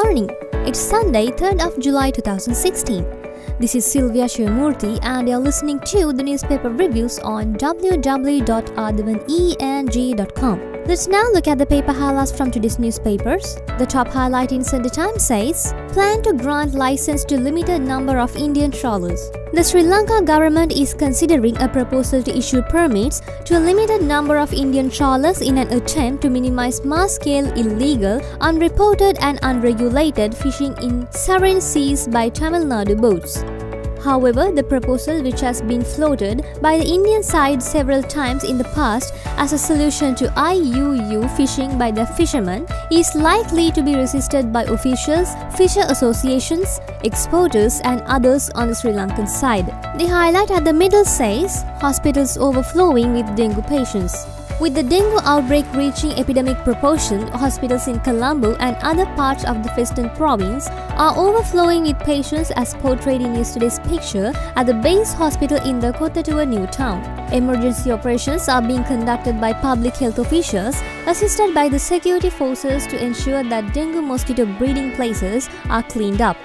morning. It's Sunday, 3rd of July 2016. This is Sylvia Shivamurthy and you're listening to the newspaper reviews on www.ardhavaneng.com. Let's now look at the paper highlights from today's newspapers. The top highlight in Sunday Times says, plan to grant license to limited number of Indian trawlers. The Sri Lanka government is considering a proposal to issue permits to a limited number of Indian trawlers in an attempt to minimize mass-scale illegal, unreported and unregulated fishing in sovereign seas by Tamil Nadu boats. However, the proposal, which has been floated by the Indian side several times in the past as a solution to IUU fishing by the fishermen, is likely to be resisted by officials, fisher associations, exporters and others on the Sri Lankan side. The highlight at the middle says, hospitals overflowing with dengue patients. With the dengue outbreak reaching epidemic proportion, hospitals in Colombo and other parts of the Western province are overflowing with patients as portrayed in yesterday's picture at the base hospital in the Kottatua new town. Emergency operations are being conducted by public health officials assisted by the security forces to ensure that dengue mosquito breeding places are cleaned up.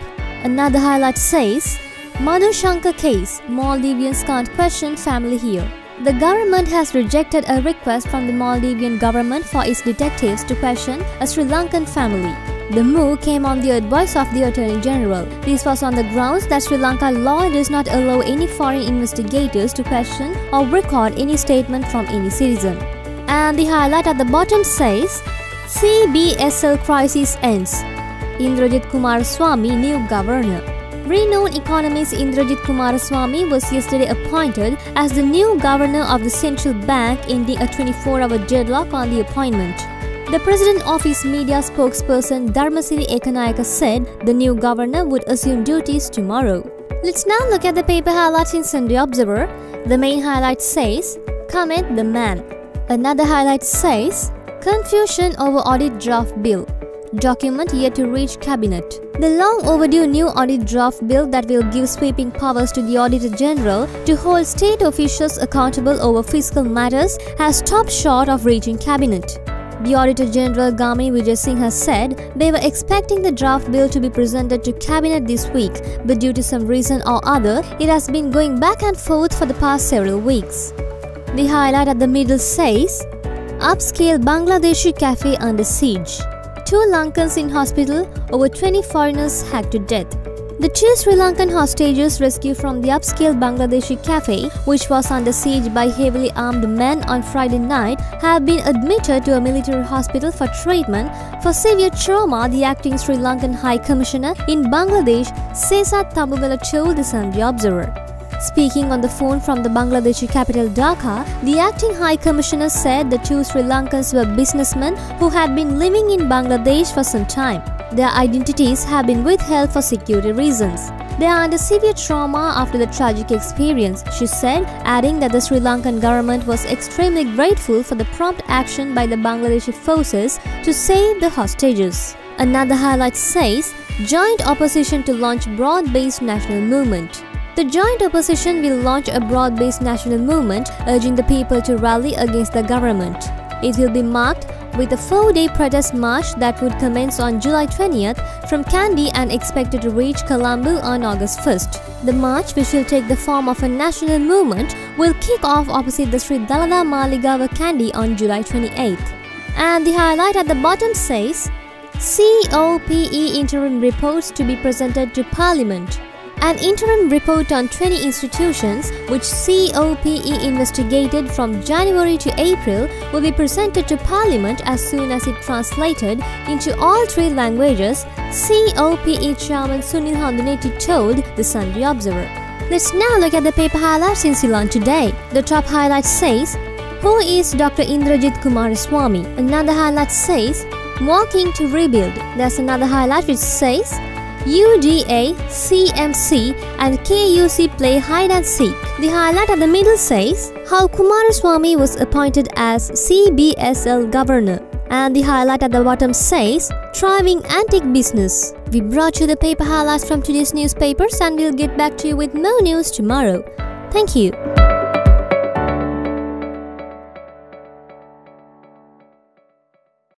Another highlight says, Madhu Shankar case, Maldivians can't question family here. The government has rejected a request from the Maldivian government for its detectives to question a Sri Lankan family. The move came on the advice of the Attorney General. This was on the grounds that Sri Lanka law does not allow any foreign investigators to question or record any statement from any citizen. And the highlight at the bottom says, CBSL crisis ends. Indrajit Kumaraswamy, new governor. Renowned economist Indrajit Kumaraswamy was yesterday appointed as the new governor of the central bank, ending a 24-hour deadlock on the appointment. The president of his media spokesperson Dharmasiri Ekanayaka said the new governor would assume duties tomorrow. Let's now look at the paper highlights in Sunday Observer. The main highlight says, Kamet the man. Another highlight says, confusion over audit draft bill. Document yet to reach cabinet. The long overdue new audit draft bill that will give sweeping powers to the Auditor General to hold state officials accountable over fiscal matters has stopped short of reaching cabinet. The Auditor General Gamini Vijay Singh has said they were expecting the draft bill to be presented to cabinet this week, but due to some reason or other, it has been going back and forth for the past several weeks. The highlight at the middle says, upscale Bangladeshi cafe under siege. 2 Lankans in hospital, over 20 foreigners hacked to death. The 2 Sri Lankan hostages rescued from the upscale Bangladeshi cafe, which was under siege by heavily armed men on Friday night, have been admitted to a military hospital for treatment for severe trauma, the acting Sri Lankan High Commissioner in Bangladesh, Sesat Tambuvela, told the Sunday Observer. Speaking on the phone from the Bangladeshi capital Dhaka, the acting High Commissioner said the 2 Sri Lankans were businessmen who had been living in Bangladesh for some time. Their identities have been withheld for security reasons. They are under severe trauma after the tragic experience, she said, adding that the Sri Lankan government was extremely grateful for the prompt action by the Bangladeshi forces to save the hostages. Another highlight says, joint opposition to launch broad-based national movement. The joint opposition will launch a broad-based national movement urging the people to rally against the government. It will be marked with a 4-day protest march that would commence on July 20th from Kandy and expected to reach Colombo on August 1st. The march, which will take the form of a national movement, will kick off opposite the Sri Dalada Maligawa Kandy on July 28th. And the highlight at the bottom says, COPE interim reports to be presented to Parliament. An interim report on 20 institutions which COPE investigated from January to April will be presented to Parliament as soon as it translated into all 3 languages, COPE Chairman Sunil Handuneti told the Sunday Observer. Let's now look at the paper highlights in Ceylon today. The top highlight says, who is Dr. Indrajit Kumaraswamy? Another highlight says, walking to rebuild. There's another highlight which says, UDA, CMC and KUC play hide and seek. The highlight at the middle says, how Kumaraswamy was appointed as CBSL governor. And the highlight at the bottom says, thriving antique business. We brought you the paper highlights from today's newspapers and we'll get back to you with more news tomorrow. Thank you.